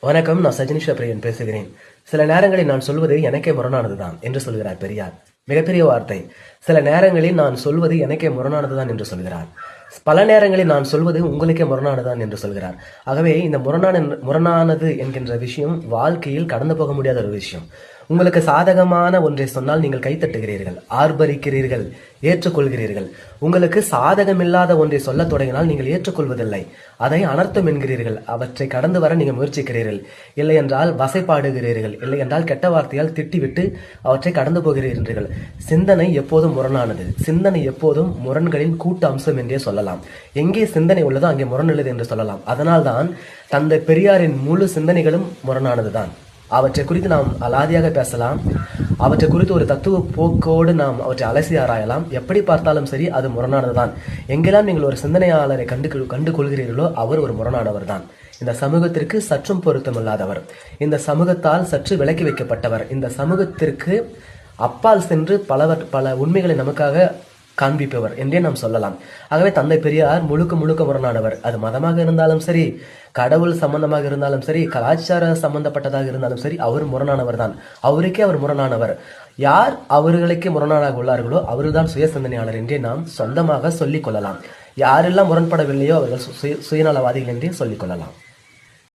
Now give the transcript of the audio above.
வணக்கம், நான் சஜினிஷா பிரியன் பேசுகிறேன். சில நேரங்களில் நான் சொல்வது எனக்கே முரணானதுதான் என்று சொல்கிறார் பெரியார். மிகப்பெரிய வார்த்தை. சில நேரங்களில் நான் சொல்வது எனக்கே முரணானதுதான் என்று சொல்கிறார். பல நேரங்களில் நான் சொல்வது உங்களுக்கே முரணானதுதான் என்று சொல்கிறார். ஆகவே இந்த முரணானது என்கின்ற விஷயம் வாழ்க்கையில் கடந்து போக முடியாத ஒரு விஷயம். உங்களுக்கு சாதகமான ஒன்றை சொன்னால் நீங்கள் கைத்தட்டுகிறீர்கள், ஆர்ப்பரிக்கிறீர்கள், ஏற்றுக்கொள்கிறீர்கள். உங்களுக்கு சாதகமில்லாத ஒன்றை சொல்ல தொடங்கினால் நீங்கள் ஏற்றுக்கொள்வதில்லை, அதை அனர்த்தம் என்கிறீர்கள். அவற்றை கடந்து வர நீங்கள் முயற்சிக்கிறீர்கள். இல்லை என்றால் வசைப்பாடுகிறீர்கள், இல்லை என்றால் கெட்ட வார்த்தையால் திட்டிவிட்டு அவற்றை கடந்து போகிறீர்கள். சிந்தனை எப்போதும் முரணானது. சிந்தனை எப்போதும் முரண்களின் கூட்டு அம்சம் என்றே சொல்லலாம். எங்கே சிந்தனை உள்ளதோ அங்கே முரண் உள்ளது என்று சொல்லலாம். அதனால்தான் தந்தை பெரியாரின் முழு சிந்தனைகளும் முரணானதுதான். அவற்றை குறித்து நாம் அலாதியாக பேசலாம். அவற்றை குறித்து ஒரு தத்துவ போக்கோடு நாம் அவற்றை அலசி ஆராயலாம். எப்படி பார்த்தாலும் சரி, அது முரணானதுதான். எங்கெல்லாம் நீங்கள் ஒரு சிந்தனையாளரை கண்டு கொள்கிறீர்களோ அவர் ஒரு முரணானவர் தான். இந்த சமூகத்திற்கு சற்றும் பொருத்தமில்லாதவர், இந்த சமூகத்தால் சற்று விலக்கி வைக்கப்பட்டவர், இந்த சமூகத்திற்கு அப்பால் சென்று பல உண்மைகளை நமக்காக காண்பிப்பவர் என்றே நாம் சொல்லலாம். ஆகவே தந்தை பெரியார் முழுக்க முரணானவர். அது மதமாக இருந்தாலும் சரி, கடவுள் சம்பந்தமாக இருந்தாலும் சரி, கலாச்சார சம்பந்தப்பட்டதாக இருந்தாலும் சரி, அவர் முரணானவர் தான். அவருக்கே அவர் முரணானவர். யார் அவர்களுக்கே முரணானாக உள்ளார்களோ அவர்தான் சுய சிந்தனையாளர் என்றே நாம் சொந்தமாக சொல்லிக் கொள்ளலாம். யாரெல்லாம் முரண்படவில்லையோ அவர்கள் சுயநலவாதிகள் என்றே சொல்லிக் கொள்ளலாம்.